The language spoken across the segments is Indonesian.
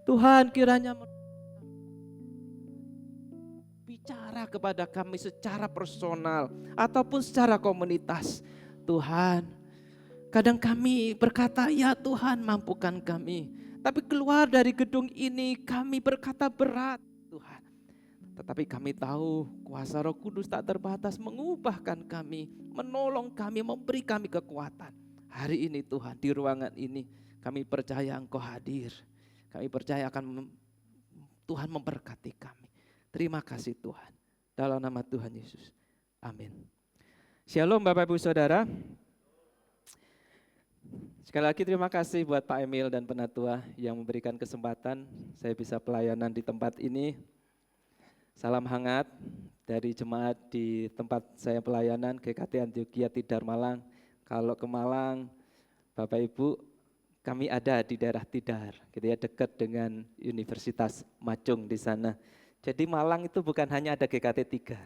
Tuhan kiranya bicara kepada kami secara personal ataupun secara komunitas. Tuhan, kadang kami berkata, ya Tuhan mampukan kami. Tapi keluar dari gedung ini kami berkata berat Tuhan. Tetapi kami tahu kuasa Roh Kudus tak terbatas mengubahkan kami, menolong kami, memberi kami kekuatan. Hari ini Tuhan di ruangan ini kami percaya Engkau hadir. Kami percaya Tuhan memberkati kami. Terima kasih Tuhan. Dalam nama Tuhan Yesus. Amin. Shalom Bapak Ibu Saudara. Sekali lagi terima kasih buat Pak Emil dan Penatua yang memberikan kesempatan saya bisa pelayanan di tempat ini. Salam hangat dari jemaat di tempat saya pelayanan GKT Antioquia Tidar Malang. Kalau ke Malang, Bapak Ibu, kami ada di daerah Tidar, gitu ya, dekat dengan Universitas Majung di sana. Jadi Malang itu bukan hanya ada GKT 3,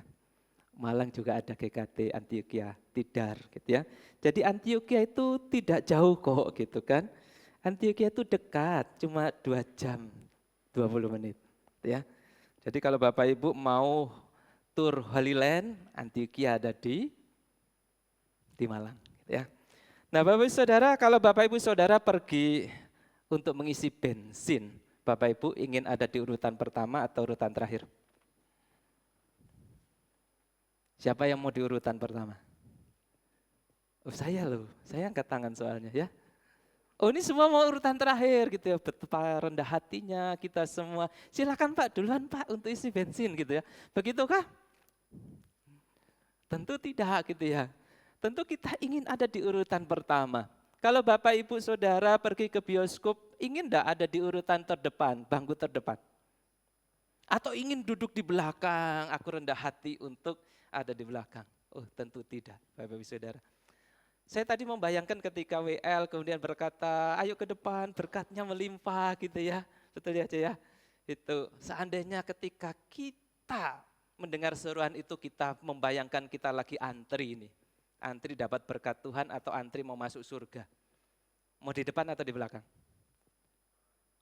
Malang juga ada GKT Antioquia Tidar, gitu ya. Jadi Antioquia itu tidak jauh kok, gitu kan. Antioquia itu dekat, cuma 2 jam 20 menit, gitu ya. Jadi kalau Bapak Ibu mau tur Holy Land, Antioquia ada di Malang, gitu ya. Nah Bapak Ibu Saudara, kalau Bapak Ibu Saudara pergi untuk mengisi bensin, Bapak Ibu ingin ada di urutan pertama atau urutan terakhir? Siapa yang mau di urutan pertama? Oh saya loh, saya angkat tangan soalnya ya. Oh ini semua mau urutan terakhir gitu ya, betapa rendah hatinya kita semua. Silakan Pak, duluan Pak untuk isi bensin gitu ya. Begitukah? Tentu tidak gitu ya. Tentu kita ingin ada di urutan pertama. Kalau Bapak Ibu Saudara pergi ke bioskop, ingin enggak ada di urutan terdepan, bangku terdepan? Atau ingin duduk di belakang, aku rendah hati untuk ada di belakang? Oh tentu tidak Bapak Ibu Saudara. Saya tadi membayangkan ketika WL kemudian berkata, ayo ke depan, berkatnya melimpah gitu ya. Betul aja ya. Itu seandainya ketika kita mendengar seruan itu kita membayangkan kita lagi antri ini. Antri dapat berkat Tuhan atau antri mau masuk surga. Mau di depan atau di belakang?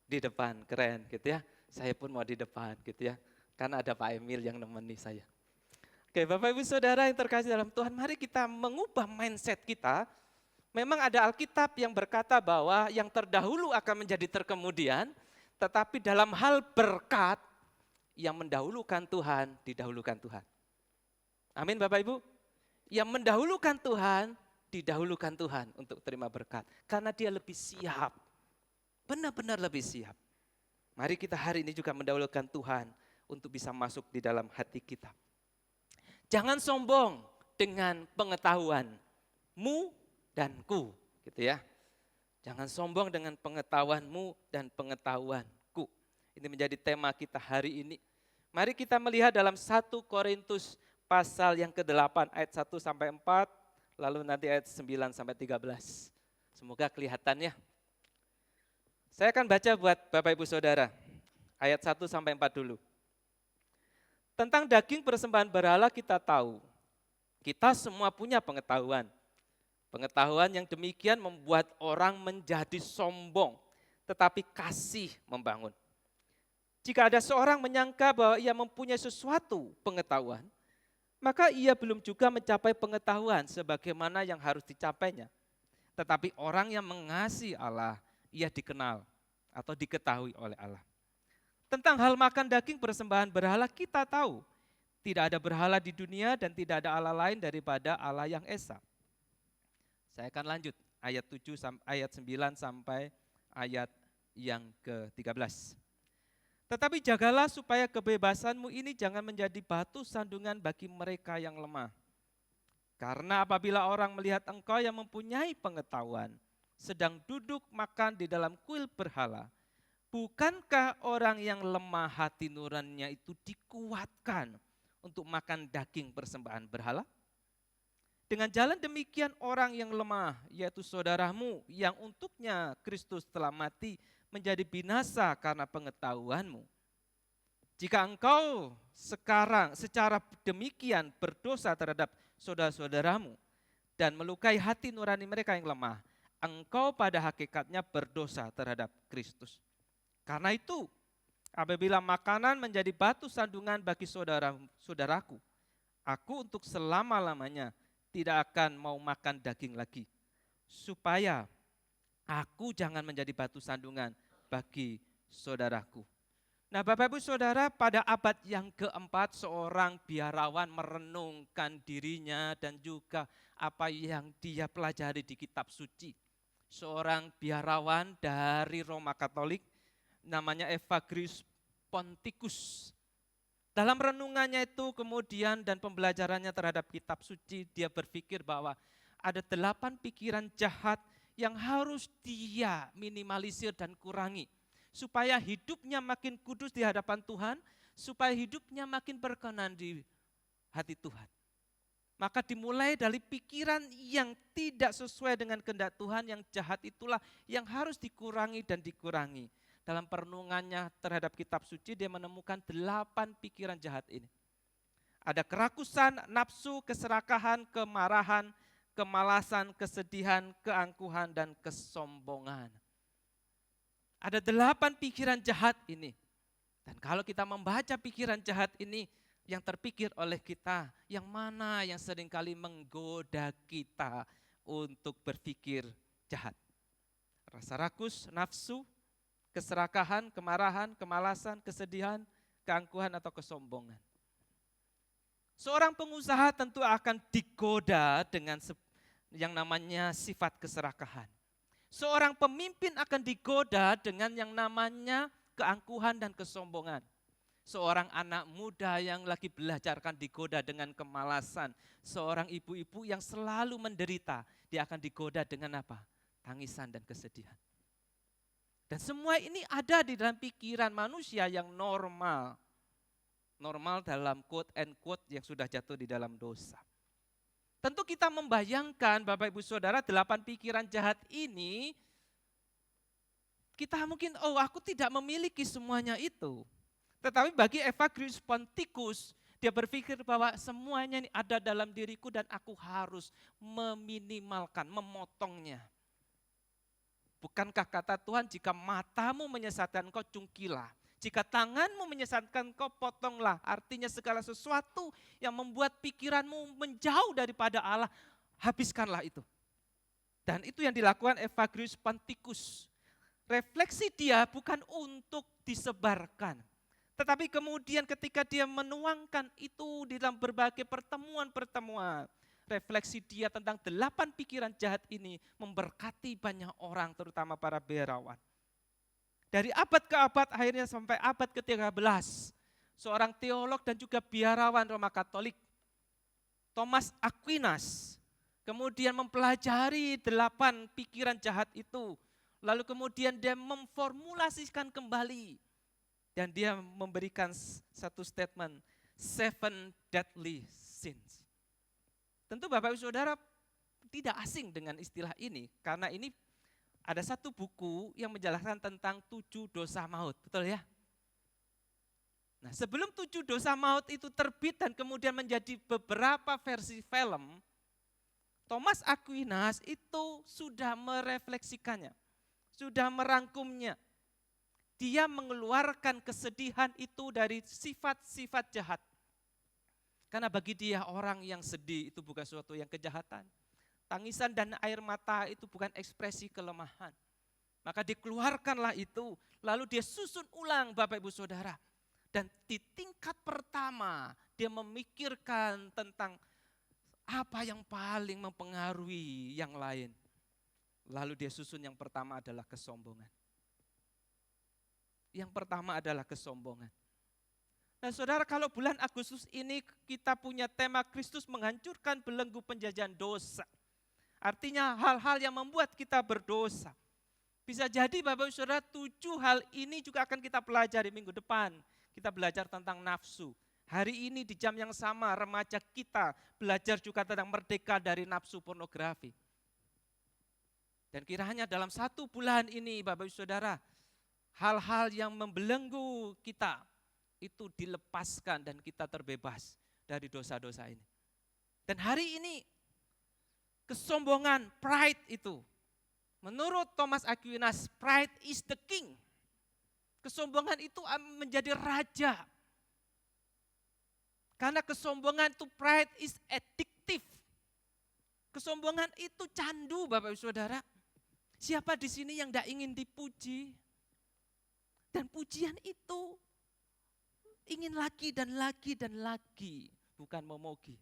Di depan, keren gitu ya. Saya pun mau di depan gitu ya. Karena ada Pak Emil yang nemeni saya. Oke, Bapak Ibu Saudara yang terkasih dalam Tuhan, mari kita mengubah mindset kita. Memang ada Alkitab yang berkata bahwa yang terdahulu akan menjadi terkemudian, tetapi dalam hal berkat, yang mendahulukan Tuhan, didahulukan Tuhan. Amin Bapak Ibu. Yang mendahulukan Tuhan, didahulukan Tuhan untuk terima berkat. Karena dia lebih siap, benar-benar lebih siap. Mari kita hari ini juga mendahulukan Tuhan untuk bisa masuk di dalam hati kita. Jangan sombong dengan pengetahuanmu dan ku, gitu ya. Jangan sombong dengan pengetahuanmu dan pengetahuanku. Ini menjadi tema kita hari ini. Mari kita melihat dalam 1 Korintus pasal yang ke-8 ayat 1 sampai 4, lalu nanti ayat 9 sampai 13. Semoga kelihatan ya. Saya akan baca buat Bapak Ibu Saudara. Ayat 1 sampai 4 dulu. Tentang daging persembahan berhala kita tahu, kita semua punya pengetahuan. Pengetahuan yang demikian membuat orang menjadi sombong, tetapi kasih membangun. Jika ada seorang menyangka bahwa ia mempunyai sesuatu pengetahuan, maka ia belum juga mencapai pengetahuan sebagaimana yang harus dicapainya. Tetapi orang yang mengasihi Allah, ia dikenal atau diketahui oleh Allah. Tentang hal makan daging persembahan berhala kita tahu, tidak ada berhala di dunia dan tidak ada Allah lain daripada Allah yang esa. Saya akan lanjut ayat 9 sampai ayat yang ke-13. Tetapi jagalah supaya kebebasanmu ini jangan menjadi batu sandungan bagi mereka yang lemah. Karena apabila orang melihat engkau yang mempunyai pengetahuan, sedang duduk makan di dalam kuil berhala, bukankah orang yang lemah hati nuraninya itu dikuatkan untuk makan daging persembahan berhala? Dengan jalan demikian orang yang lemah, yaitu saudaramu yang untuknya Kristus telah mati, menjadi binasa karena pengetahuanmu. Jika engkau sekarang secara demikian berdosa terhadap saudara-saudaramu dan melukai hati nurani mereka yang lemah, engkau pada hakikatnya berdosa terhadap Kristus. Karena itu, apabila makanan menjadi batu sandungan bagi saudaraku, aku untuk selama-lamanya tidak akan mau makan daging lagi, supaya aku jangan menjadi batu sandungan bagi saudaraku. Nah, Bapak Ibu Saudara, pada abad yang keempat seorang biarawan merenungkan dirinya dan juga apa yang dia pelajari di kitab suci. Seorang biarawan dari Roma Katolik namanya Evagrius Ponticus. Dalam renungannya itu kemudian dan pembelajarannya terhadap kitab suci, dia berpikir bahwa ada 8 pikiran jahat yang harus dia minimalisir dan kurangi, supaya hidupnya makin kudus di hadapan Tuhan, supaya hidupnya makin berkenan di hati Tuhan. Maka dimulai dari pikiran yang tidak sesuai dengan kehendak Tuhan, yang jahat itulah yang harus dikurangi dan dikurangi. Dalam perenungannya terhadap kitab suci, dia menemukan 8 pikiran jahat ini. Ada kerakusan, nafsu, keserakahan, kemarahan, kemalasan, kesedihan, keangkuhan, dan kesombongan. Ada 8 pikiran jahat ini. Dan kalau kita membaca pikiran jahat ini, yang terpikir oleh kita, yang mana yang seringkali menggoda kita untuk berpikir jahat? Rasa rakus, nafsu, keserakahan, kemarahan, kemalasan, kesedihan, keangkuhan, atau kesombongan. Seorang pengusaha tentu akan digoda dengan yang namanya sifat keserakahan. Seorang pemimpin akan digoda dengan yang namanya keangkuhan dan kesombongan. Seorang anak muda yang lagi belajar akan digoda dengan kemalasan. Seorang ibu-ibu yang selalu menderita, dia akan digoda dengan apa? Tangisan dan kesedihan. Dan semua ini ada di dalam pikiran manusia yang normal. Normal dalam quote and quote yang sudah jatuh di dalam dosa. Tentu kita membayangkan Bapak Ibu Saudara 8 pikiran jahat ini, kita mungkin, aku tidak memiliki semuanya itu. Tetapi bagi Evagrius Ponticus, dia berpikir bahwa semuanya ini ada dalam diriku dan aku harus meminimalkan, memotongnya. Bukankah kata Tuhan, jika matamu menyesatkan kau cungkilah. Jika tanganmu menyesatkan kau potonglah. Artinya segala sesuatu yang membuat pikiranmu menjauh daripada Allah, habiskanlah itu. Dan itu yang dilakukan Evagrius Ponticus. Refleksi dia bukan untuk disebarkan. Tetapi kemudian ketika dia menuangkan itu di dalam berbagai pertemuan-pertemuan, refleksi dia tentang 8 pikiran jahat ini memberkati banyak orang, terutama para biarawan. Dari abad ke abad, akhirnya sampai abad ke-13, seorang teolog dan juga biarawan Roma Katolik, Thomas Aquinas, kemudian mempelajari 8 pikiran jahat itu, lalu kemudian dia memformulasikan kembali, dan dia memberikan satu statement, 7 deadly sins. Tentu Bapak Ibu Saudara tidak asing dengan istilah ini, karena ini ada satu buku yang menjelaskan tentang 7 dosa maut, betul ya? Nah, sebelum 7 dosa maut itu terbit dan kemudian menjadi beberapa versi film, Thomas Aquinas itu sudah merefleksikannya, sudah merangkumnya. Dia mengeluarkan kesedihan itu dari sifat-sifat jahat. Karena bagi dia orang yang sedih itu bukan sesuatu yang kejahatan. Tangisan dan air mata itu bukan ekspresi kelemahan. Maka dikeluarkanlah itu, lalu dia susun ulang Bapak Ibu Saudara. Dan di tingkat pertama dia memikirkan tentang apa yang paling mempengaruhi yang lain. Lalu dia susun yang pertama adalah kesombongan. Yang pertama adalah kesombongan. Nah saudara, kalau bulan Agustus ini kita punya tema Kristus menghancurkan belenggu penjajahan dosa. Artinya hal-hal yang membuat kita berdosa. Bisa jadi Bapak Ibu Saudara 7 hal ini juga akan kita pelajari minggu depan. Kita belajar tentang nafsu. Hari ini di jam yang sama remaja kita belajar juga tentang merdeka dari nafsu pornografi. Dan kiranya dalam 1 bulan ini Bapak Ibu Saudara, hal-hal yang membelenggu kita itu dilepaskan dan kita terbebas dari dosa-dosa ini. Dan hari ini kesombongan, pride itu, menurut Thomas Aquinas, pride is the king. Kesombongan itu menjadi raja. Karena kesombongan itu pride is addictive. Kesombongan itu candu Bapak Ibu Saudara. Siapa di sini yang tidak ingin dipuji? Dan pujian itu ingin lagi dan lagi dan lagi, bukan memogi.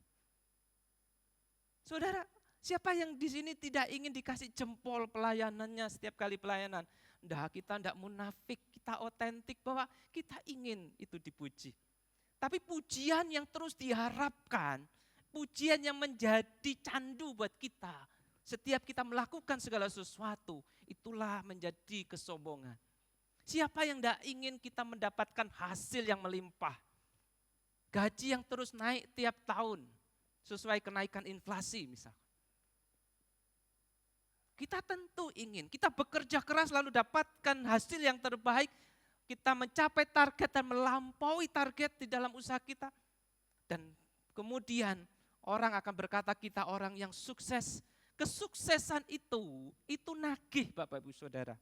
Saudara, siapa yang di sini tidak ingin dikasih jempol pelayanannya setiap kali pelayanan? Kita tidak munafik, kita otentik bahwa kita ingin itu dipuji. Tapi pujian yang terus diharapkan, pujian yang menjadi candu buat kita, setiap kita melakukan segala sesuatu, itulah menjadi kesombongan. Siapa yang tidak ingin kita mendapatkan hasil yang melimpah? Gaji yang terus naik tiap tahun, sesuai kenaikan inflasi misalnya. Kita tentu ingin, kita bekerja keras lalu dapatkan hasil yang terbaik, kita mencapai target dan melampaui target di dalam usaha kita. Dan kemudian orang akan berkata kita orang yang sukses. Kesuksesan itu nagih Bapak Ibu Saudara.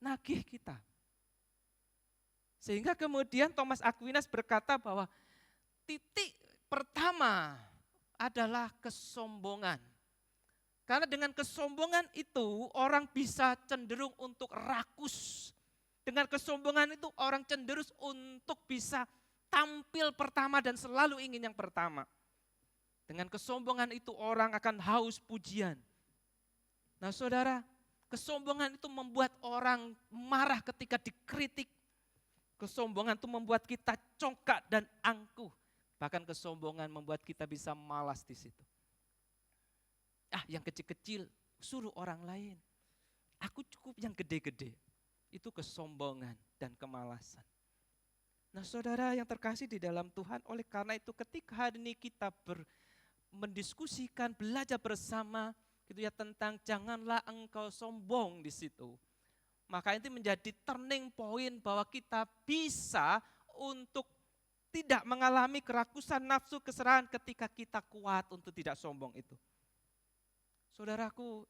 Nagih kita. Sehingga kemudian Thomas Aquinas berkata bahwa titik pertama adalah kesombongan. Karena dengan kesombongan itu orang bisa cenderung untuk rakus. Dengan kesombongan itu orang cenderung untuk bisa tampil pertama dan selalu ingin yang pertama. Dengan kesombongan itu orang akan haus pujian. Nah saudara, kesombongan itu membuat orang marah ketika dikritik. Kesombongan itu membuat kita congkak dan angkuh. Bahkan kesombongan membuat kita bisa malas di situ. Yang kecil-kecil suruh orang lain. Aku cukup yang gede-gede. Itu kesombongan dan kemalasan. Nah saudara yang terkasih di dalam Tuhan, oleh karena itu ketika hari ini kita mendiskusikan, belajar bersama gitu ya tentang janganlah engkau sombong di situ. Maka itu menjadi turning point bahwa kita bisa untuk tidak mengalami kerakusan nafsu keserahan ketika kita kuat untuk tidak sombong itu. Saudaraku,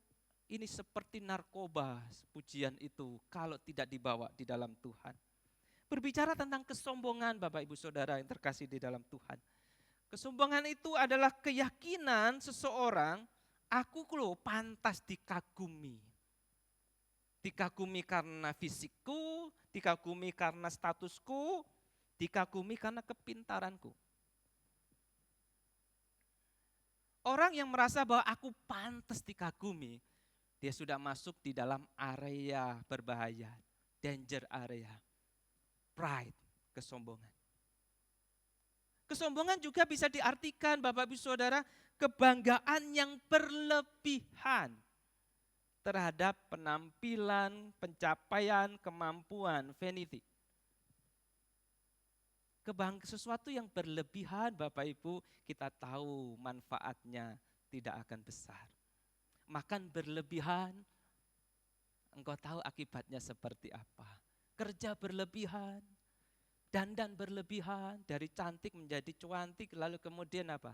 ini seperti narkoba pujian itu kalau tidak dibawa di dalam Tuhan. Berbicara tentang kesombongan Bapak Ibu Saudara yang terkasih di dalam Tuhan. Kesombongan itu adalah keyakinan seseorang, aku loh pantas dikagumi. Dikagumi karena fisikku, dikagumi karena statusku, dikagumi karena kepintaranku. Orang yang merasa bahwa aku pantas dikagumi, dia sudah masuk di dalam area berbahaya, danger area, pride, kesombongan. Kesombongan juga bisa diartikan Bapak Ibu Saudara, kebanggaan yang berlebihan terhadap penampilan, pencapaian, kemampuan, vanity. Sesuatu yang berlebihan Bapak Ibu kita tahu manfaatnya tidak akan besar. Makan berlebihan, engkau tahu akibatnya seperti apa. Kerja berlebihan, dandan berlebihan, dari cantik menjadi cuantik, lalu kemudian apa?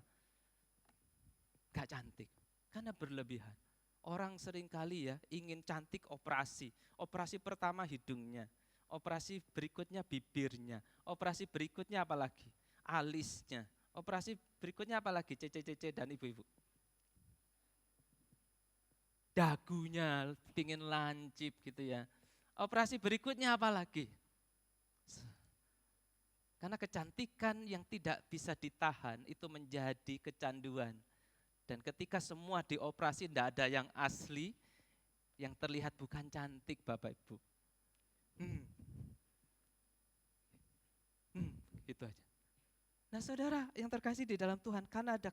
Gak cantik, karena berlebihan. Orang seringkali ingin cantik operasi. Operasi pertama hidungnya. Operasi berikutnya bibirnya, operasi berikutnya apa lagi? Alisnya, operasi berikutnya apa lagi? Cece dan ibu-ibu. Dagunya pingin lancip gitu ya. Operasi berikutnya apa lagi? Karena kecantikan yang tidak bisa ditahan itu menjadi kecanduan. Dan ketika semua dioperasi tidak ada yang asli, yang terlihat bukan cantik Bapak Ibu. Gitu aja. Nah saudara yang terkasih di dalam Tuhan, karena ada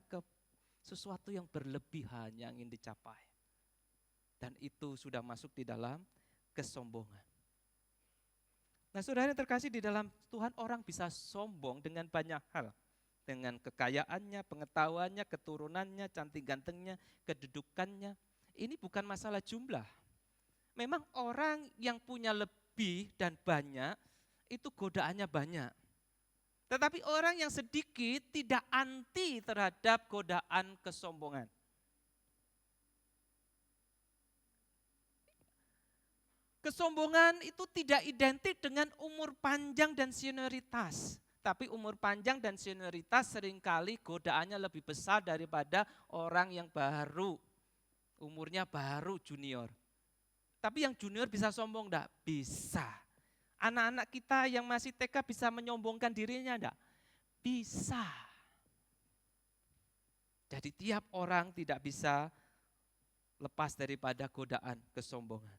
sesuatu yang berlebihan yang ingin dicapai. Dan itu sudah masuk di dalam kesombongan. Nah saudara yang terkasih di dalam Tuhan, orang bisa sombong dengan banyak hal. Dengan kekayaannya, pengetahuannya, keturunannya, cantik gantengnya, kedudukannya. Ini bukan masalah jumlah. Memang orang yang punya lebih dan banyak, itu godaannya banyak. Tetapi orang yang sedikit tidak anti terhadap godaan kesombongan. Kesombongan itu tidak identik dengan umur panjang dan senioritas. Tapi umur panjang dan senioritas seringkali godaannya lebih besar daripada orang yang baru. Umurnya baru junior. Tapi yang junior bisa sombong enggak? Bisa. Anak-anak kita yang masih TK bisa menyombongkan dirinya enggak? Bisa. Jadi tiap orang tidak bisa lepas daripada godaan kesombongan.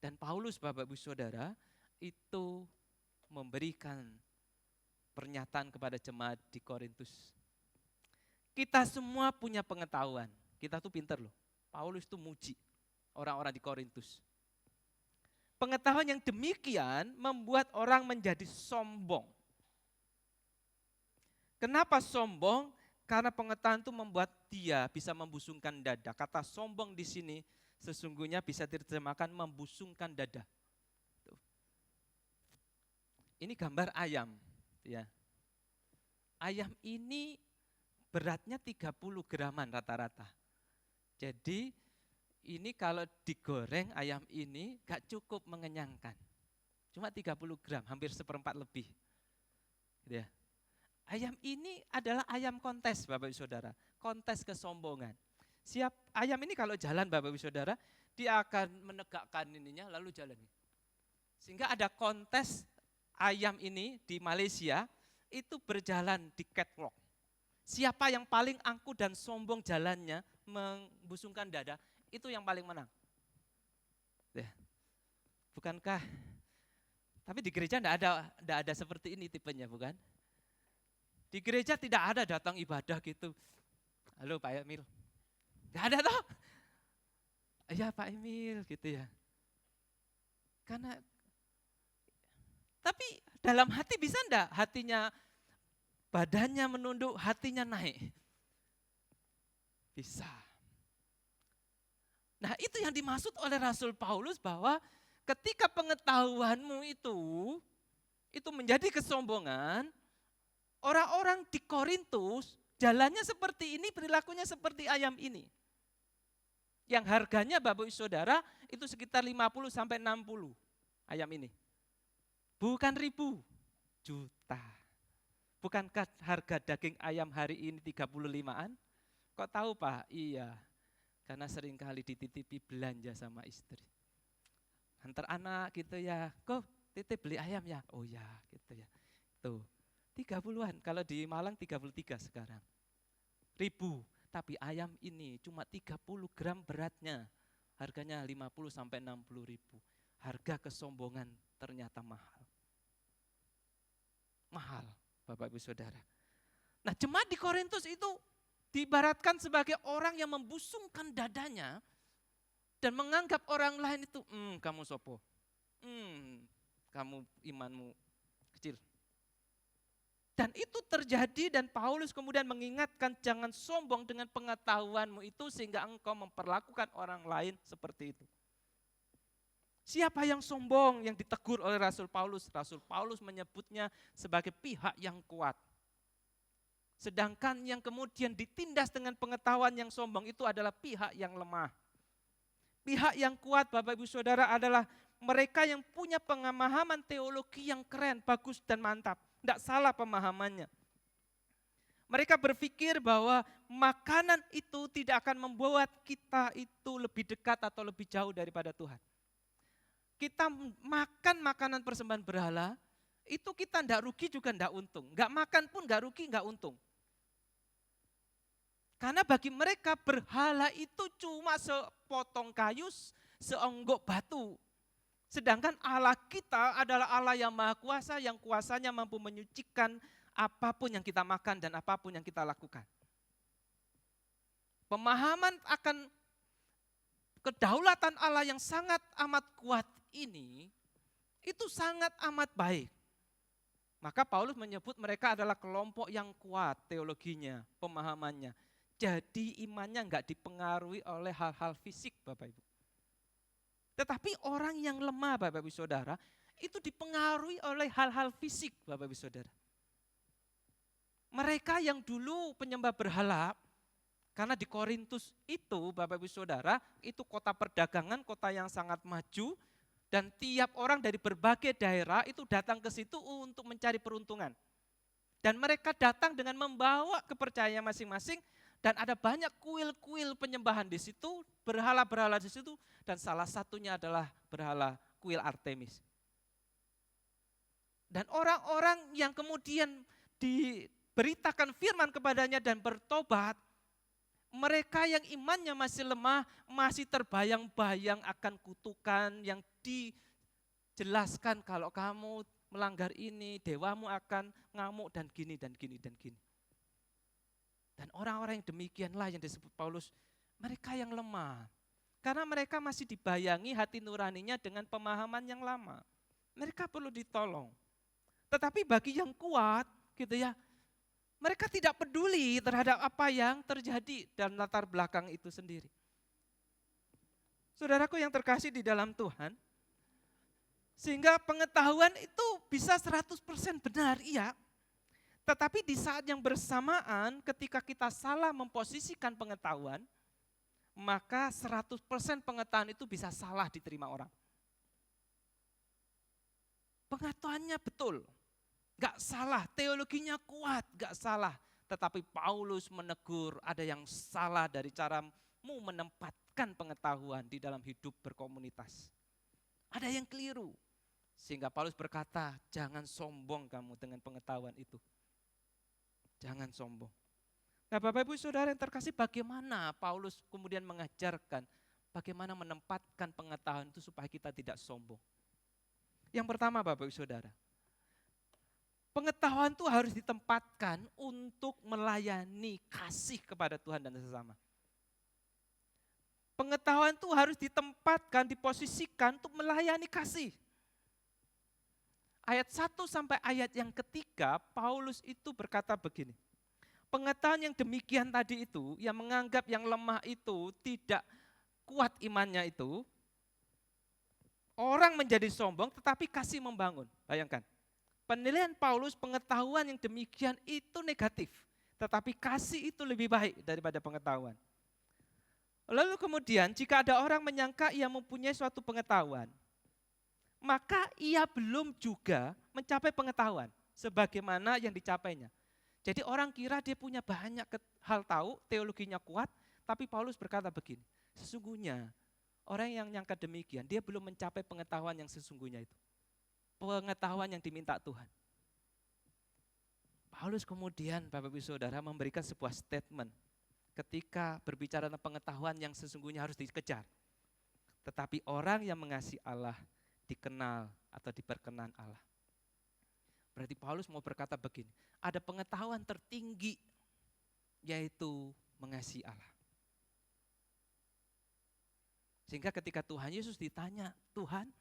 Dan Paulus, Bapak Ibu Saudara, itu memberikan pernyataan kepada jemaat di Korintus. Kita semua punya pengetahuan. Kita tuh pintar loh. Paulus tuh muji orang-orang di Korintus. Pengetahuan yang demikian membuat orang menjadi sombong. Kenapa sombong? Karena pengetahuan itu membuat dia bisa membusungkan dada. Kata sombong di sini sesungguhnya bisa diterjemahkan membusungkan dada. Ini gambar ayam. Ya. Ayam ini beratnya 30 graman rata-rata. Jadi ini kalau digoreng ayam ini gak cukup mengenyangkan. Cuma 30 gram, hampir seperempat lebih. Gitu ya. Ayam ini adalah ayam kontes, Bapak Ibu Saudara. Kontes kesombongan. Ayam ini kalau jalan, Bapak Ibu Saudara, dia akan menegakkan ininya lalu jalan. Sehingga ada kontes ayam ini di Malaysia itu berjalan di catwalk. Siapa yang paling angkuh dan sombong jalannya membusungkan dada, itu yang paling menang. Ya. Bukankah? Tapi di gereja enggak ada seperti ini tipenya, bukan? Di gereja tidak ada datang ibadah gitu. Halo Pak Emil. Enggak ada toh? Ya Pak Emil gitu ya. Karena tapi dalam hati bisa enggak hatinya, badannya menunduk, hatinya naik? Bisa. Nah itu yang dimaksud oleh Rasul Paulus bahwa ketika pengetahuanmu itu menjadi kesombongan, orang-orang di Korintus jalannya seperti ini, perilakunya seperti ayam ini. Yang harganya Bapak Ibu Saudara itu sekitar 50 sampai 60 ayam ini. Bukan ribu, juta. Bukankah harga daging ayam hari ini 35-an? Kok tahu Pak? Iya, karena seringkali dititipi belanja sama istri. Antar anak gitu ya, kok titip beli ayam ya? Oh ya gitu ya. Tuh, 30-an, kalau di Malang 33 sekarang. Ribu, tapi ayam ini cuma 30 gram beratnya. Harganya 50 sampai 60 ribu. Harga kesombongan ternyata mahal. Mahal, Bapak Ibu Saudara. Nah, jemaat di Korintus itu diibaratkan sebagai orang yang membusungkan dadanya dan menganggap orang lain itu, kamu sopo, kamu imanmu kecil. Dan itu terjadi dan Paulus kemudian mengingatkan jangan sombong dengan pengetahuanmu itu sehingga engkau memperlakukan orang lain seperti itu. Siapa yang sombong yang ditegur oleh Rasul Paulus? Rasul Paulus menyebutnya sebagai pihak yang kuat. Sedangkan yang kemudian ditindas dengan pengetahuan yang sombong itu adalah pihak yang lemah. Pihak yang kuat Bapak Ibu Saudara adalah mereka yang punya pemahaman teologi yang keren, bagus dan mantap. Tidak salah pemahamannya. Mereka berpikir bahwa makanan itu tidak akan membuat kita itu lebih dekat atau lebih jauh daripada Tuhan. Kita makan makanan persembahan berhala, itu kita tidak rugi juga tidak untung. Enggak makan pun enggak rugi, enggak untung. Karena bagi mereka berhala itu cuma sepotong kayu, seonggok batu. Sedangkan Allah kita adalah Allah yang maha kuasa, yang kuasanya mampu menyucikan apapun yang kita makan dan apapun yang kita lakukan. Pemahaman akan kedaulatan Allah yang sangat amat kuat ini, itu sangat amat baik. Maka Paulus menyebut mereka adalah kelompok yang kuat teologinya, pemahamannya. Jadi imannya enggak dipengaruhi oleh hal-hal fisik Bapak Ibu. Tetapi orang yang lemah Bapak Ibu Saudara, itu dipengaruhi oleh hal-hal fisik Bapak Ibu Saudara. Mereka yang dulu penyembah berhala, karena di Korintus itu Bapak Ibu Saudara, itu kota perdagangan, kota yang sangat maju, Dan tiap orang dari berbagai daerah itu datang ke situ untuk mencari peruntungan. Dan mereka datang dengan membawa kepercayaan masing-masing, dan ada banyak kuil-kuil penyembahan di situ, berhala-berhala di situ, dan salah satunya adalah berhala kuil Artemis. Dan orang-orang yang kemudian diberitakan firman kepadanya dan bertobat, mereka yang imannya masih lemah, masih terbayang-bayang akan kutukan yang dijelaskan kalau kamu melanggar ini, dewamu akan ngamuk dan gini dan gini dan gini. Dan orang-orang yang demikianlah yang disebut Paulus, mereka yang lemah. Karena mereka masih dibayangi hati nuraninya dengan pemahaman yang lama. Mereka perlu ditolong. Tetapi bagi yang kuat, gitu ya, mereka tidak peduli terhadap apa yang terjadi dan latar belakang itu sendiri. Saudaraku yang terkasih di dalam Tuhan, sehingga pengetahuan itu bisa 100% benar, iya. Tetapi di saat yang bersamaan ketika kita salah memposisikan pengetahuan, maka 100% pengetahuan itu bisa salah diterima orang. Pengetahuannya betul, gak salah, teologinya kuat, gak salah. Tetapi Paulus menegur ada yang salah dari caramu menempatkan pengetahuan di dalam hidup berkomunitas. Ada yang keliru. Sehingga Paulus berkata, jangan sombong kamu dengan pengetahuan itu. Jangan sombong. Nah Bapak Ibu Saudara yang terkasih, bagaimana Paulus kemudian mengajarkan bagaimana menempatkan pengetahuan itu supaya kita tidak sombong. Yang pertama Bapak Ibu Saudara, pengetahuan itu harus ditempatkan untuk melayani kasih kepada Tuhan dan sesama. Pengetahuan itu harus ditempatkan, diposisikan untuk melayani kasih. Ayat 1 sampai ayat yang ketiga, Paulus itu berkata begini, pengetahuan yang demikian tadi itu, yang menganggap yang lemah itu tidak kuat imannya itu, orang menjadi sombong tetapi kasih membangun. Bayangkan. Penilaian Paulus, pengetahuan yang demikian itu negatif, tetapi kasih itu lebih baik daripada pengetahuan. Lalu kemudian jika ada orang menyangka ia mempunyai suatu pengetahuan, maka ia belum juga mencapai pengetahuan sebagaimana yang dicapainya. Jadi orang kira dia punya banyak hal tahu, teologinya kuat, tapi Paulus berkata begini, sesungguhnya orang yang nyangka demikian, dia belum mencapai pengetahuan yang sesungguhnya itu. Pengetahuan yang diminta Tuhan. Paulus kemudian Bapak Ibu Saudara memberikan sebuah statement ketika berbicara tentang pengetahuan yang sesungguhnya harus dikejar. Tetapi orang yang mengasihi Allah dikenal atau diperkenan Allah. Berarti Paulus mau berkata begini, ada pengetahuan tertinggi yaitu mengasihi Allah. Sehingga ketika Tuhan Yesus ditanya, Tuhan,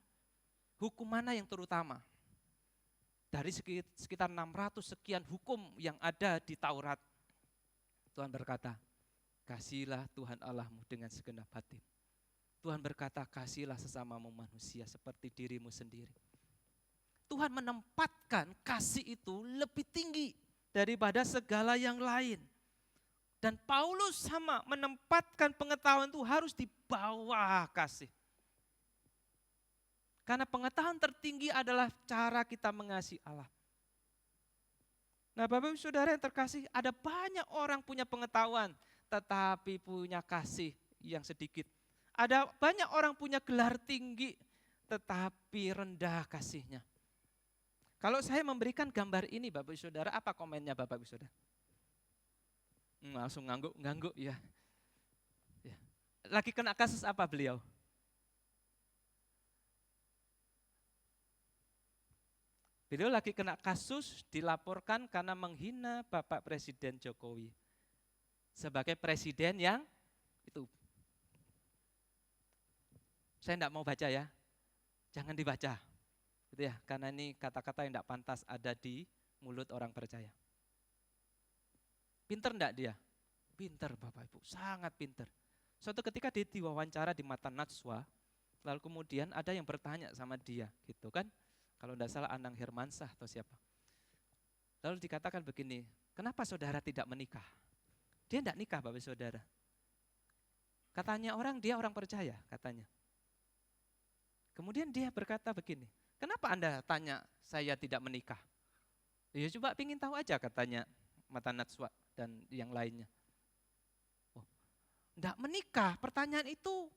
hukum mana yang terutama? Dari sekitar 600 sekian hukum yang ada di Taurat, Tuhan berkata, kasihlah Tuhan Allahmu dengan segenap hati. Tuhan berkata, kasihlah sesamamu manusia seperti dirimu sendiri. Tuhan menempatkan kasih itu lebih tinggi daripada segala yang lain. Dan Paulus sama menempatkan pengetahuan itu harus di bawah kasih. Karena pengetahuan tertinggi adalah cara kita mengasihi Allah. Nah Bapak Ibu Saudara yang terkasih, ada banyak orang punya pengetahuan tetapi punya kasih yang sedikit. Ada banyak orang punya gelar tinggi tetapi rendah kasihnya. Kalau saya memberikan gambar ini Bapak Ibu Saudara, apa komennya Bapak Ibu Saudara? Langsung ngangguk ya. Lagi kena kasus apa beliau? Beliau lagi kena kasus dilaporkan karena menghina Bapak Presiden Jokowi. Sebagai presiden yang itu. Saya tidak mau baca ya, jangan dibaca. Gitu ya, karena ini kata-kata yang tidak pantas ada di mulut orang percaya. Pinter enggak dia? Pinter Bapak Ibu, sangat pinter. Suatu ketika dia diwawancara di Mata Najwa, lalu kemudian ada yang bertanya sama dia, gitu kan? Kalau tidak salah Anang Hermansyah atau siapa. Lalu dikatakan begini, kenapa saudara tidak menikah? Dia tidak nikah Bapak Saudara. Katanya orang, dia orang percaya katanya. Kemudian dia berkata begini, kenapa Anda tanya saya tidak menikah? Ya coba pingin tahu aja katanya Mata Najwa dan yang lainnya. Oh, enggak menikah, pertanyaan itu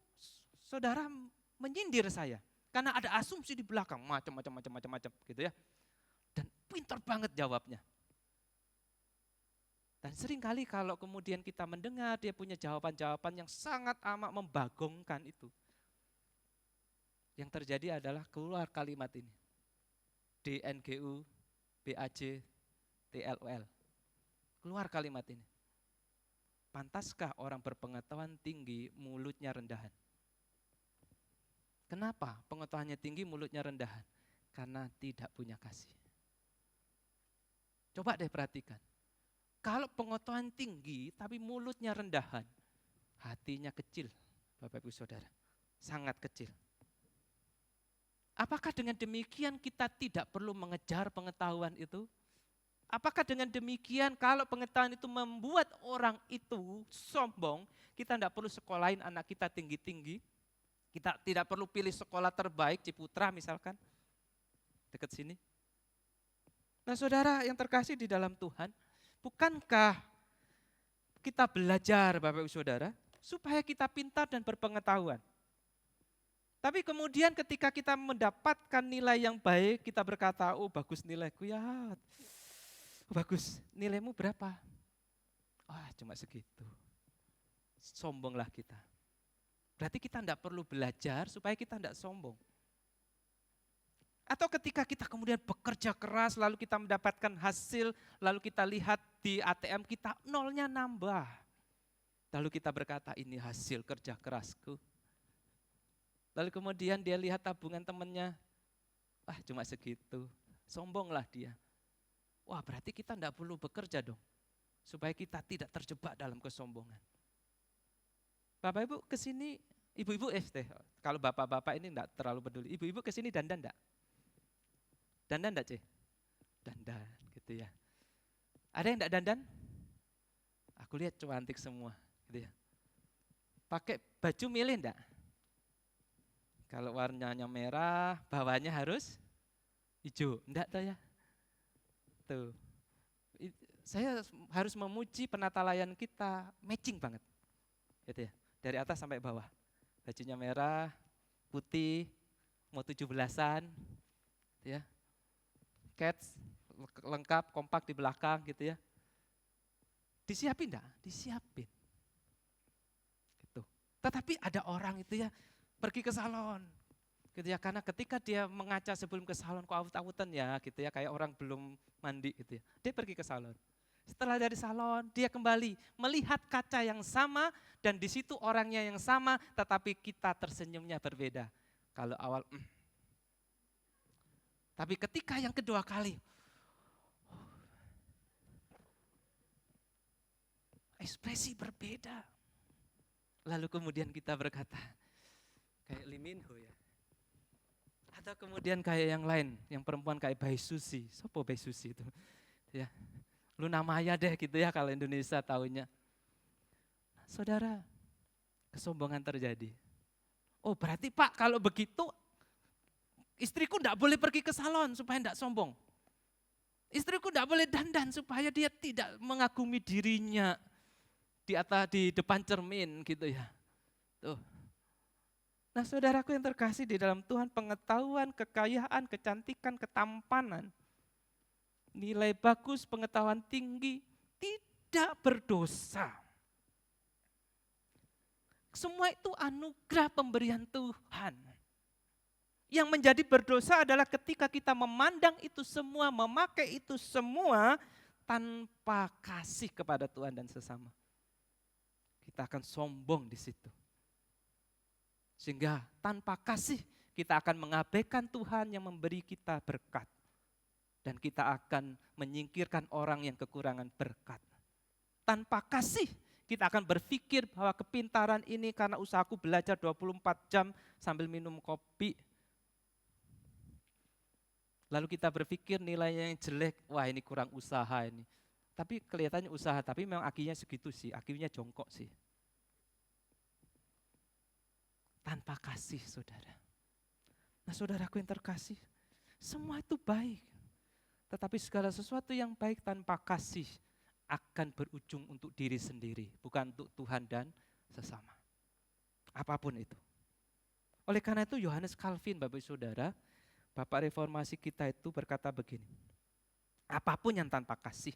saudara menyindir saya. Karena ada asumsi di belakang, macam-macam gitu ya. Dan pintar banget jawabnya. Dan seringkali kalau kemudian kita mendengar dia punya jawaban-jawaban yang sangat amat membagongkan itu. Yang terjadi adalah keluar kalimat ini. DNGU, BAJ, TLOL. Keluar kalimat ini. Pantaskah orang berpengetahuan tinggi mulutnya rendahan? Kenapa pengetahuannya tinggi mulutnya rendahan? Karena tidak punya kasih. Coba deh perhatikan. Kalau pengetahuan tinggi tapi mulutnya rendahan, hatinya kecil, Bapak Ibu Saudara, sangat kecil. Apakah dengan demikian kita tidak perlu mengejar pengetahuan itu? Apakah dengan demikian kalau pengetahuan itu membuat orang itu sombong, kita tidak perlu sekolahin anak kita tinggi-tinggi, kita tidak perlu pilih sekolah terbaik, Ciputra misalkan, dekat sini. Nah saudara yang terkasih di dalam Tuhan, bukankah kita belajar Bapak Ibu Saudara, supaya kita pintar dan berpengetahuan. Tapi kemudian ketika kita mendapatkan nilai yang baik, kita berkata, oh bagus nilaiku ya, bagus nilaimu berapa? Wah cuma segitu, sombonglah kita. Berarti kita tidak perlu belajar supaya kita tidak sombong. Atau ketika kita kemudian bekerja keras, lalu kita mendapatkan hasil, lalu kita lihat di ATM kita nolnya nambah. Lalu kita berkata ini hasil kerja kerasku. Lalu kemudian dia lihat tabungan temannya, wah cuma segitu, sombonglah dia. Wah berarti kita tidak perlu bekerja dong, supaya kita tidak terjebak dalam kesombongan. Bapak Ibu kesini, ibu-ibu kalau bapak-bapak ini tidak terlalu peduli, ibu-ibu kesini dandan enggak? Dandan enggak, Cih? Dandan, gitu ya. Ada yang enggak dandan? Aku lihat cantik semua, gitu ya. Pakai baju milih enggak? Kalau warnanya merah, bawahnya harus hijau. Enggak tuh ya? Tuh. Saya harus memuji penata layan kita, matching banget. Gitu ya. Dari atas sampai bawah. Bajunya merah, putih, mau 17-an, gitu ya. Cats lengkap, kompak di belakang gitu ya. Disiapin enggak? Disiapin. Gitu. Tetapi ada orang itu ya pergi ke salon. Gitu ya, karena ketika dia mengaca sebelum ke salon kok awut-awutan ya gitu ya, kayak orang belum mandi gitu ya. Dia pergi ke salon. Setelah dari salon, dia kembali melihat kaca yang sama dan di situ orangnya yang sama, tetapi kita tersenyumnya berbeda. Kalau awal tapi ketika yang kedua kali, ekspresi berbeda. Lalu kemudian kita berkata, kayak Lee Min Ho ya. Atau kemudian kayak yang lain, yang perempuan kayak Bae Suzy. Sopo Bae Suzy itu? Ya. Luna Maya deh gitu ya kalau Indonesia tahunya. Saudara, kesombongan terjadi. Oh berarti Pak kalau begitu, istriku enggak boleh pergi ke salon supaya enggak sombong. Istriku enggak boleh dandan supaya dia tidak mengagumi dirinya di depan cermin gitu ya. Tuh. Nah saudaraku yang terkasih di dalam Tuhan, pengetahuan, kekayaan, kecantikan, ketampanan, nilai bagus, pengetahuan tinggi, tidak berdosa. Semua itu anugerah pemberian Tuhan. Yang menjadi berdosa adalah ketika kita memandang itu semua, memakai itu semua tanpa kasih kepada Tuhan dan sesama. Kita akan sombong di situ. Sehingga tanpa kasih kita akan mengabaikan Tuhan yang memberi kita berkat. Dan kita akan menyingkirkan orang yang kekurangan berkat. Tanpa kasih kita akan berpikir bahwa kepintaran ini karena usahaku belajar 24 jam sambil minum kopi. Lalu kita berpikir nilainya yang jelek, wah ini kurang usaha ini. Tapi kelihatannya usaha, tapi memang akinya segitu sih, akinya jongkok sih. Tanpa kasih saudara. Nah saudaraku yang terkasih, semua itu baik. Tetapi segala sesuatu yang baik tanpa kasih akan berujung untuk diri sendiri, bukan untuk Tuhan dan sesama. Apapun itu. Oleh karena itu Yohanes Calvin, Bapak Ibu Saudara, Bapak reformasi kita itu berkata begini, apapun yang tanpa kasih,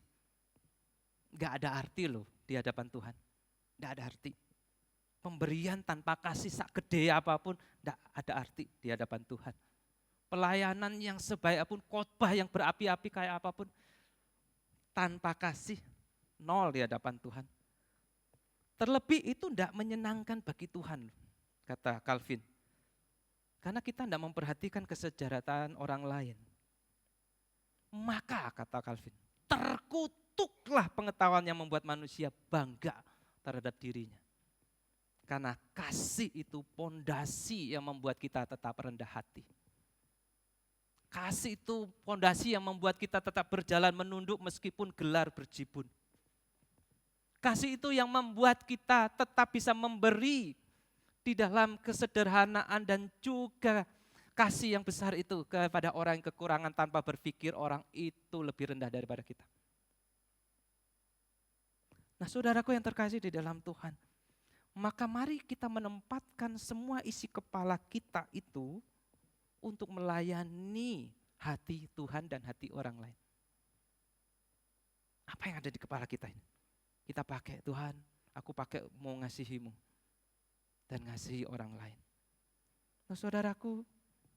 gak ada arti loh di hadapan Tuhan. Gak ada arti. Pemberian tanpa kasih sak gede apapun, gak ada arti di hadapan Tuhan. Pelayanan yang sebaik apapun, khotbah yang berapi-api kayak apapun, tanpa kasih, nol di hadapan Tuhan. Terlebih itu tidak menyenangkan bagi Tuhan, kata Calvin. Karena kita tidak memperhatikan kesejahteraan orang lain. Maka, kata Calvin, terkutuklah pengetahuan yang membuat manusia bangga terhadap dirinya. Karena kasih itu pondasi yang membuat kita tetap rendah hati. Kasih itu pondasi yang membuat kita tetap berjalan menunduk meskipun gelar berjibun. Kasih itu yang membuat kita tetap bisa memberi di dalam kesederhanaan dan juga kasih yang besar itu kepada orang yang kekurangan tanpa berpikir orang itu lebih rendah daripada kita. Nah saudaraku yang terkasih di dalam Tuhan, maka mari kita menempatkan semua isi kepala kita itu untuk melayani hati Tuhan dan hati orang lain. Apa yang ada di kepala kita ini? Kita pakai, Tuhan, aku pakai mau ngasihimu dan ngasihi orang lain. Nah saudaraku,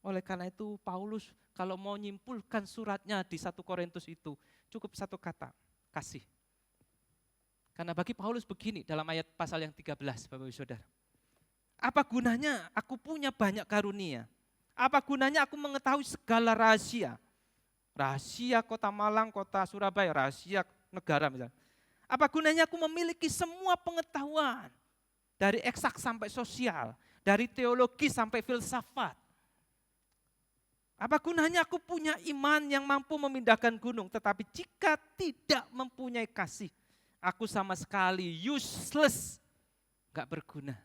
oleh karena itu Paulus kalau mau nyimpulkan suratnya di 1 Korintus itu cukup satu kata, kasih. Karena bagi Paulus begini dalam ayat pasal yang 13, Bapak Ibu Saudara. Apa gunanya aku punya banyak karunia? Apa gunanya aku mengetahui segala rahasia? Rahasia kota Malang, kota Surabaya, rahasia negara misalnya. Apa gunanya aku memiliki semua pengetahuan? Dari eksak sampai sosial, dari teologi sampai filsafat. Apa gunanya aku punya iman yang mampu memindahkan gunung, tetapi jika tidak mempunyai kasih, aku sama sekali useless, gak berguna.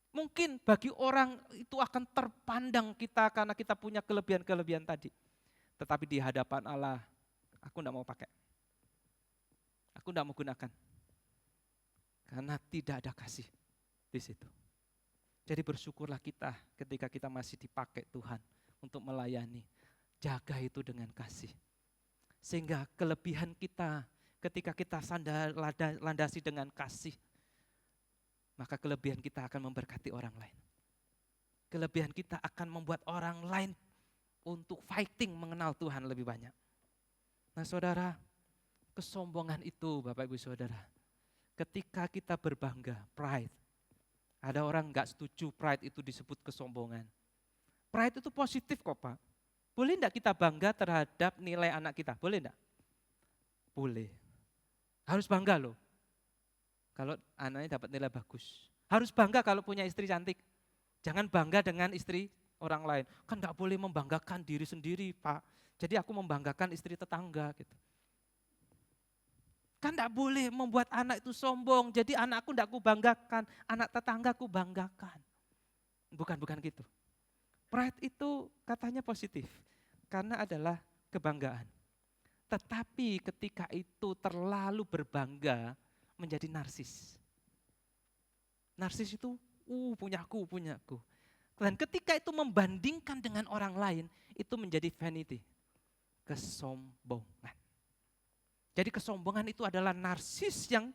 Mungkin bagi orang itu akan terpandang kita karena kita punya kelebihan-kelebihan tadi. Tetapi di hadapan Allah, aku gak mau pakai. Aku gak mau gunakan. Karena tidak ada kasih di situ. Jadi bersyukurlah kita ketika kita masih dipakai Tuhan untuk melayani. Jaga itu dengan kasih. Sehingga kelebihan kita ketika kita landasi dengan kasih, maka kelebihan kita akan memberkati orang lain. Kelebihan kita akan membuat orang lain untuk fighting mengenal Tuhan lebih banyak. Nah saudara, kesombongan itu Bapak Ibu Saudara, ketika kita berbangga, pride. Ada orang enggak setuju pride itu disebut kesombongan. Pride itu positif kok Pak. Boleh enggak kita bangga terhadap nilai anak kita? Boleh enggak? Boleh. Harus bangga loh. Kalau anaknya dapat nilai bagus. Harus bangga kalau punya istri cantik. Jangan bangga dengan istri orang lain. Kan enggak boleh membanggakan diri sendiri Pak. Jadi aku membanggakan istri tetangga gitu. Kan enggak boleh membuat anak itu sombong. Jadi anakku enggak aku banggakan, anak tetanggaku banggakan. Bukan gitu. Pride itu katanya positif. Karena adalah kebanggaan. Tetapi ketika itu terlalu berbangga menjadi narsis. Narsis itu punyaku. Dan ketika itu membandingkan dengan orang lain, itu menjadi vanity. Kesombongan. Jadi kesombongan itu adalah narsis yang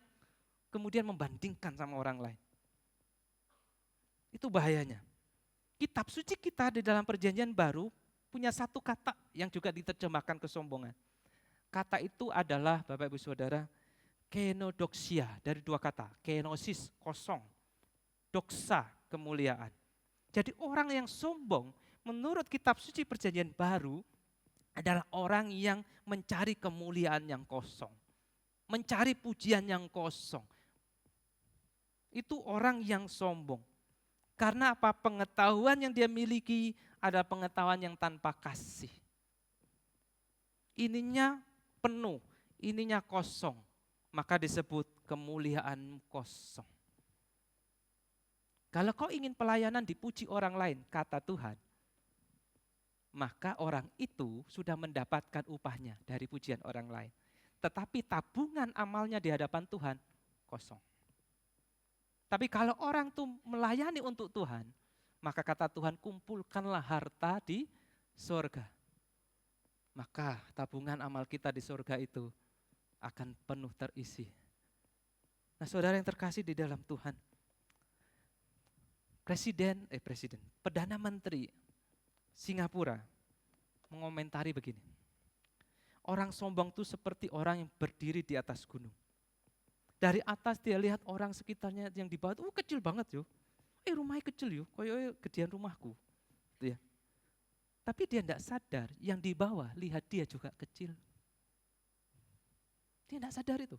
kemudian membandingkan sama orang lain. Itu bahayanya. Kitab suci kita di dalam perjanjian baru punya satu kata yang juga diterjemahkan kesombongan. Kata itu adalah Bapak Ibu Saudara, kenodoxia, dari dua kata. Kenosis, kosong. Doxa, kemuliaan. Jadi orang yang sombong menurut kitab suci perjanjian baru adalah orang yang mencari kemuliaan yang kosong. Mencari pujian yang kosong. Itu orang yang sombong. Karena apa? Pengetahuan yang dia miliki adalah pengetahuan yang tanpa kasih. Ininya penuh, ininya kosong. Maka disebut kemuliaan kosong. Kalau kau ingin pelayanan dipuji orang lain, kata Tuhan, maka orang itu sudah mendapatkan upahnya dari pujian orang lain. Tetapi tabungan amalnya di hadapan Tuhan kosong. Tapi kalau orang itu melayani untuk Tuhan, maka kata Tuhan, kumpulkanlah harta di surga. Maka tabungan amal kita di surga itu akan penuh terisi. Nah, saudara yang terkasih di dalam Tuhan, Perdana Menteri Singapura mengomentari begini. Orang sombong itu seperti orang yang berdiri di atas gunung. Dari atas dia lihat orang sekitarnya yang di bawah itu kecil banget yo. Rumahnya kecil yo, koyo gedean rumahku. Gitu ya. Tapi dia tidak sadar yang di bawah lihat dia juga kecil. Dia tidak sadar itu.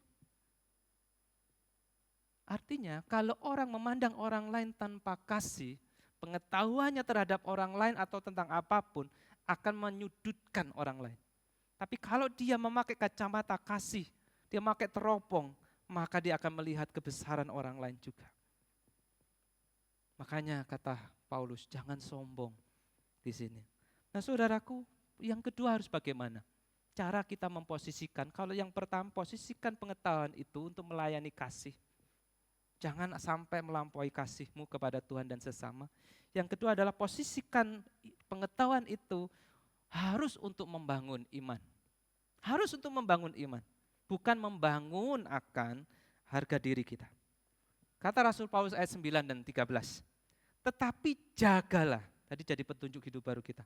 Artinya kalau orang memandang orang lain tanpa kasih, pengetahuannya terhadap orang lain atau tentang apapun akan menyudutkan orang lain. Tapi kalau dia memakai kacamata kasih, dia memakai teropong, maka dia akan melihat kebesaran orang lain juga. Makanya kata Paulus, jangan sombong di sini. Nah, saudaraku, yang kedua harus bagaimana? Cara kita memposisikan, kalau yang pertama posisikan pengetahuan itu untuk melayani kasih. Jangan sampai melampaui kasihmu kepada Tuhan dan sesama. Yang kedua adalah posisikan pengetahuan itu harus untuk membangun iman. Harus untuk membangun iman. Bukan membangun akan harga diri kita. Kata Rasul Paulus ayat 9 dan 13. Tetapi jagalah, tadi jadi petunjuk hidup baru kita.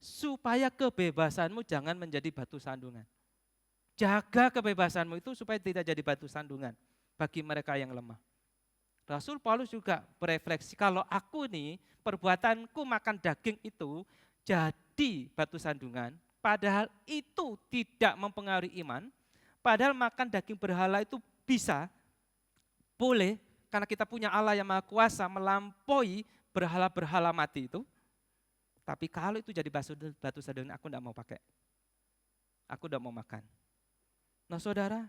Supaya kebebasanmu jangan menjadi batu sandungan. Jaga kebebasanmu itu supaya tidak jadi batu sandungan bagi mereka yang lemah. Rasul Paulus juga berefleksi, kalau aku nih perbuatanku makan daging itu jadi batu sandungan, padahal itu tidak mempengaruhi iman, padahal makan daging berhala itu bisa, boleh, karena kita punya Allah yang Maha Kuasa melampaui berhala-berhala mati itu. Tapi kalau itu jadi batu sandungan, aku tidak mau pakai. Aku tidak mau makan. Nah, saudara,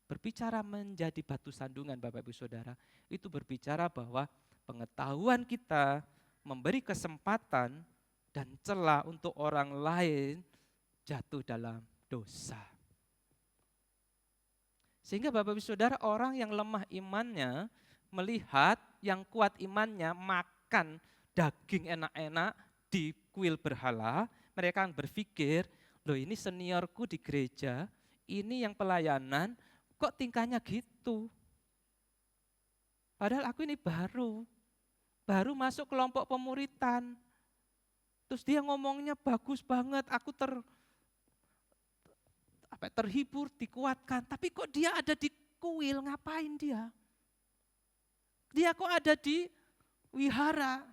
berbicara menjadi batu sandungan Bapak Ibu Saudara, itu berbicara bahwa pengetahuan kita memberi kesempatan dan celah untuk orang lain jatuh dalam dosa. Sehingga Bapak Ibu Saudara, orang yang lemah imannya melihat yang kuat imannya makan daging enak-enak di kuil berhala, mereka akan berpikir, loh ini seniorku di gereja, ini yang pelayanan, kok tingkahnya gitu? Padahal aku ini baru masuk kelompok pemuritan. Terus dia ngomongnya bagus banget, aku terhibur, dikuatkan. Tapi kok dia ada di kuil, ngapain dia? Dia kok ada di wihara,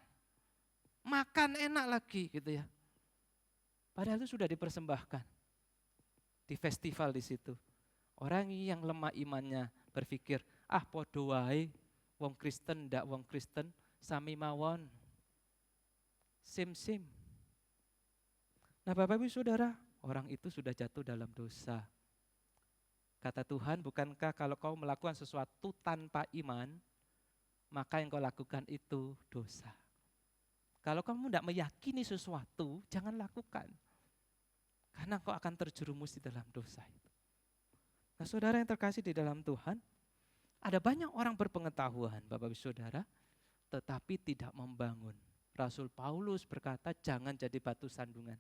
makan enak lagi gitu ya. Padahal itu sudah dipersembahkan di festival di situ. Orang yang lemah imannya berpikir, podo wae, wong Kristen ndak wong Kristen sami mawon. Sim. Nah, Bapak Ibu Saudara, orang itu sudah jatuh dalam dosa. Kata Tuhan, bukankah kalau kau melakukan sesuatu tanpa iman, maka yang kau lakukan itu dosa. Kalau kamu tidak meyakini sesuatu, jangan lakukan. Karena kau akan terjerumus di dalam dosa itu. Nah, saudara yang terkasih di dalam Tuhan, ada banyak orang berpengetahuan, Bapak Ibu Saudara, tetapi tidak membangun. Rasul Paulus berkata, jangan jadi batu sandungan.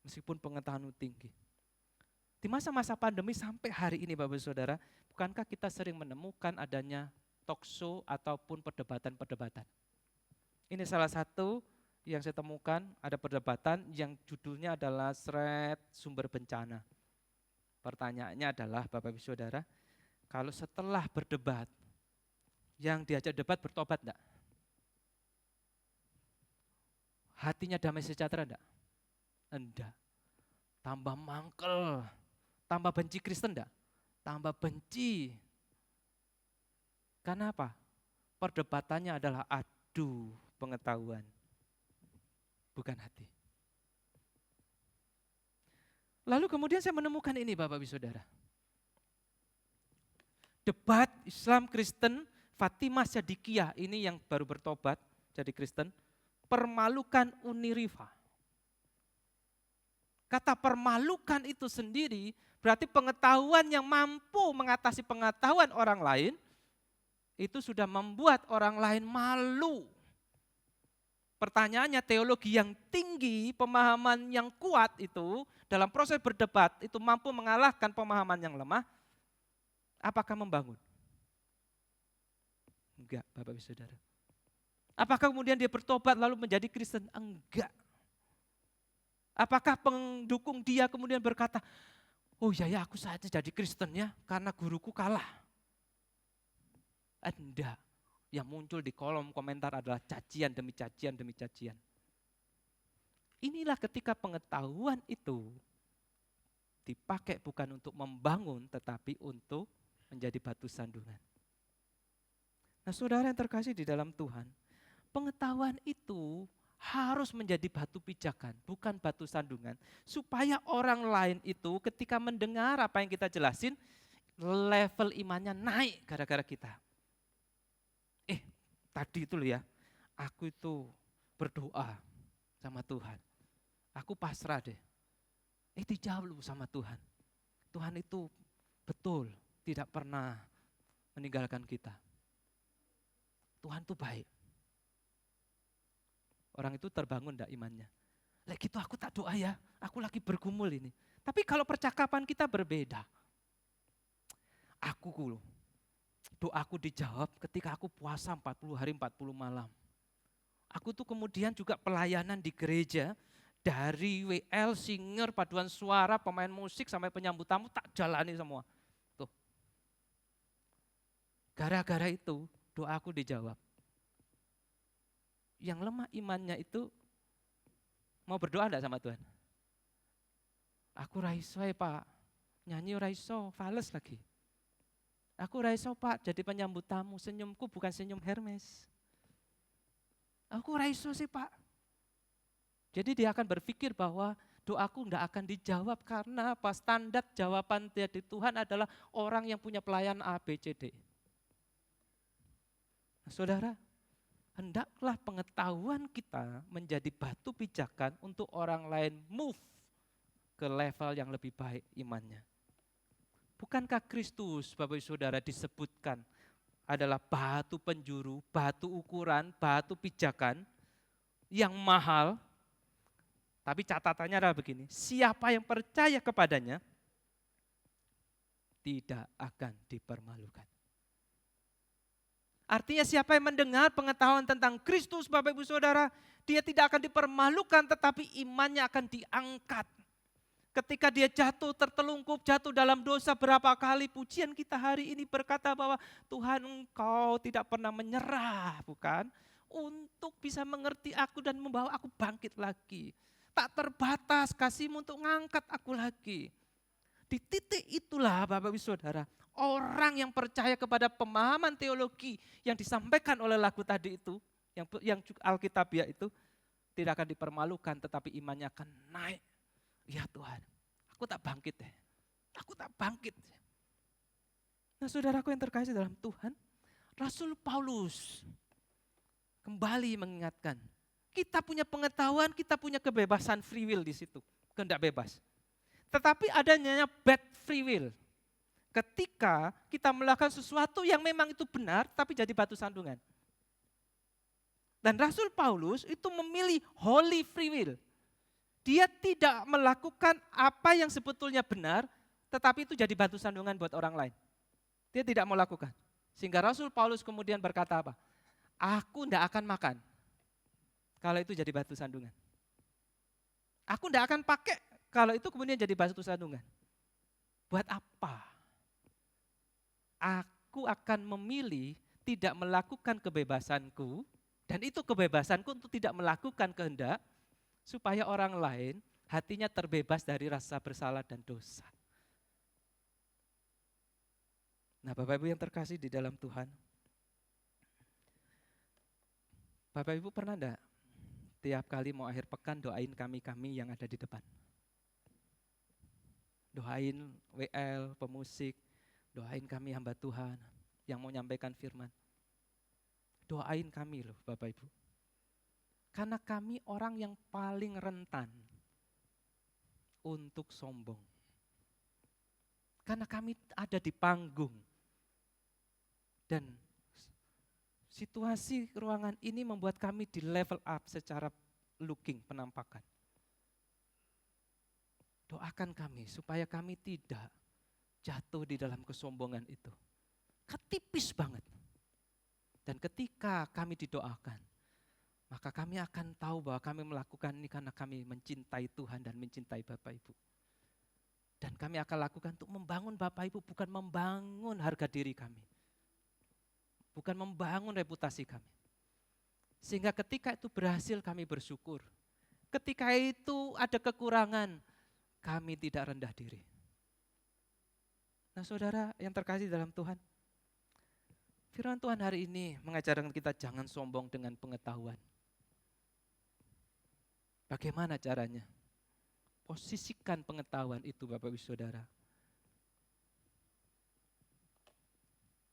Meskipun pengetahuan tinggi. Di masa-masa pandemi sampai hari ini, Bapak Ibu Saudara, bukankah kita sering menemukan adanya talk show ataupun perdebatan-perdebatan? Ini salah satu yang saya temukan, ada perdebatan yang judulnya adalah Threat Sumber Bencana. Pertanyaannya adalah, Bapak Ibu Saudara, kalau setelah berdebat, yang diajak debat bertobat enggak? Hatinya damai sejahtera enggak? Enggak. Tambah mangkel, tambah benci Kristen enggak? Tambah benci. Karena apa? Perdebatannya adalah adu pengetahuan, bukan hati. Lalu kemudian saya menemukan ini Bapak Ibu Saudara. Debat Islam Kristen Fatimah Siddiqiyah ini yang baru bertobat jadi Kristen, permalukan Uni Rifa. Kata permalukan itu sendiri berarti pengetahuan yang mampu mengatasi pengetahuan orang lain, itu sudah membuat orang lain malu. Pertanyaannya, teologi yang tinggi, pemahaman yang kuat itu dalam proses berdebat itu mampu mengalahkan pemahaman yang lemah, apakah membangun? Enggak, Bapak Ibu Saudara. Apakah kemudian dia bertobat lalu menjadi Kristen? Enggak. Apakah pendukung dia kemudian berkata, oh ya aku saja jadi Kristen ya karena guruku kalah? Enggak. Yang muncul di kolom komentar adalah cacian demi cacian demi cacian. Inilah ketika pengetahuan itu dipakai bukan untuk membangun tetapi untuk menjadi batu sandungan. Nah, saudara yang terkasih di dalam Tuhan, pengetahuan itu harus menjadi batu pijakan, bukan batu sandungan. Supaya orang lain itu ketika mendengar apa yang kita jelasin, level imannya naik gara-gara kita. Tadi itu loh ya, aku itu berdoa sama Tuhan. Aku pasrah deh. Dijawab loh sama Tuhan. Tuhan itu betul tidak pernah meninggalkan kita. Tuhan itu baik. Orang itu terbangun enggak imannya. Lah gitu aku tak doa ya, aku lagi bergumul ini. Tapi kalau percakapan kita berbeda. Doaku dijawab ketika aku puasa 40 hari 40 malam. Aku tuh kemudian juga pelayanan di gereja, dari WL, singer, paduan suara, pemain musik sampai penyambut tamu tak jalani semua. Tuh. Gara-gara itu doaku dijawab. Yang lemah imannya itu mau berdoa enggak sama Tuhan? Aku raiso ya Pak, nyanyi raiso, fales lagi. Aku raiso Pak, jadi penyambut tamu, senyumku bukan senyum Hermes. Aku raiso sih Pak. Jadi dia akan berpikir bahwa doaku enggak akan dijawab karena apa? Standar jawaban dari Tuhan adalah orang yang punya pelayan A, B, C, D. Nah, saudara, hendaklah pengetahuan kita menjadi batu pijakan untuk orang lain move ke level yang lebih baik imannya. Bukankah Kristus, Bapak Ibu Saudara, disebutkan adalah batu penjuru, batu ukuran, batu pijakan yang mahal, tapi catatannya adalah begini, siapa yang percaya kepadanya tidak akan dipermalukan. Artinya siapa yang mendengar pengetahuan tentang Kristus, Bapak Ibu Saudara, dia tidak akan dipermalukan tetapi imannya akan diangkat. Ketika dia jatuh tertelungkup, jatuh dalam dosa berapa kali, pujian kita hari ini berkata bahwa Tuhan Engkau tidak pernah menyerah, bukan? Untuk bisa mengerti aku dan membawa aku bangkit lagi. Tak terbatas kasih-Mu untuk ngangkat aku lagi. Di titik itulah Bapak Ibu Saudara, orang yang percaya kepada pemahaman teologi yang disampaikan oleh lagu tadi itu, yang Alkitabiah itu, tidak akan dipermalukan tetapi imannya akan naik. Ya Tuhan, aku tak bangkit deh. Aku tak bangkit. Nah saudaraku yang terkasih dalam Tuhan, Rasul Paulus kembali mengingatkan, kita punya pengetahuan, kita punya kebebasan free will di situ, kehendak bebas. Tetapi adanya bad free will. Ketika kita melakukan sesuatu yang memang itu benar, tapi jadi batu sandungan. Dan Rasul Paulus itu memilih holy free will. Dia tidak melakukan apa yang sebetulnya benar, tetapi itu jadi batu sandungan buat orang lain. Dia tidak melakukan. Sehingga Rasul Paulus kemudian berkata apa? Aku tidak akan makan kalau itu jadi batu sandungan. Aku tidak akan pakai kalau itu kemudian jadi batu sandungan. Buat apa? Aku akan memilih tidak melakukan kebebasanku, dan itu kebebasanku untuk tidak melakukan kehendak, supaya orang lain hatinya terbebas dari rasa bersalah dan dosa. Nah Bapak Ibu yang terkasih di dalam Tuhan, Bapak Ibu pernah enggak tiap kali mau akhir pekan doain kami-kami yang ada di depan? Doain WL, pemusik, doain kami hamba Tuhan yang mau nyampaikan firman. doain kami loh Bapak Ibu. Karena kami orang yang paling rentan untuk sombong. Karena kami ada di panggung. Dan situasi ruangan ini membuat kami di level up secara looking, penampakan. Doakan kami supaya kami tidak jatuh di dalam kesombongan itu. Ketipis banget. Dan ketika kami didoakan, maka kami akan tahu bahwa kami melakukan ini karena kami mencintai Tuhan dan mencintai Bapak Ibu. Dan kami akan lakukan untuk membangun Bapak Ibu, bukan membangun harga diri kami. Bukan membangun reputasi kami. Sehingga ketika itu berhasil kami bersyukur. Ketika itu ada kekurangan, kami tidak rendah diri. Nah saudara yang terkasih dalam Tuhan, firman Tuhan hari ini mengajarkan kita jangan sombong dengan pengetahuan. Bagaimana caranya? Posisikan pengetahuan itu Bapak Ibu Saudara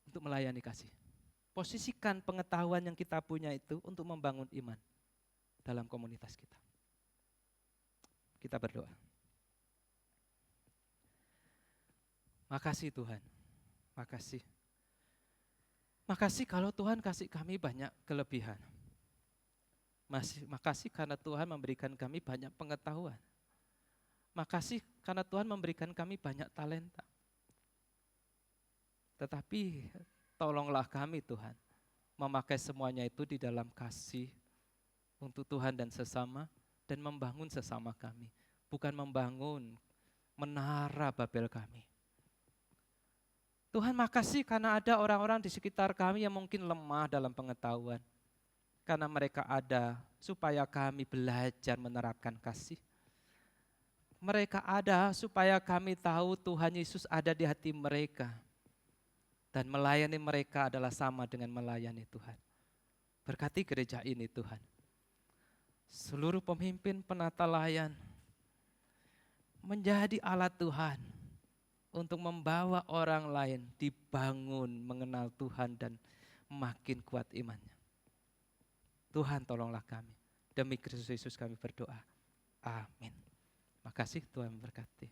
untuk melayani kasih. Posisikan pengetahuan yang kita punya itu untuk membangun iman dalam komunitas kita. Kita berdoa. Makasih Tuhan, makasih. Makasih kalau Tuhan kasih kami banyak kelebihan. Makasih karena Tuhan memberikan kami banyak pengetahuan. Makasih karena Tuhan memberikan kami banyak talenta. Tetapi tolonglah kami Tuhan, memakai semuanya itu di dalam kasih untuk Tuhan dan sesama, dan membangun sesama kami. Bukan membangun menara Babel kami. Tuhan makasih karena ada orang-orang di sekitar kami yang mungkin lemah dalam pengetahuan. Karena mereka ada supaya kami belajar menerapkan kasih. Mereka ada supaya kami tahu Tuhan Yesus ada di hati mereka. Dan melayani mereka adalah sama dengan melayani Tuhan. Berkati gereja ini Tuhan. Seluruh pemimpin penata layan menjadi alat Tuhan untuk membawa orang lain dibangun mengenal Tuhan dan makin kuat imannya. Tuhan tolonglah kami. Demi Kristus Yesus kami berdoa. Amin. Makasih Tuhan memberkati.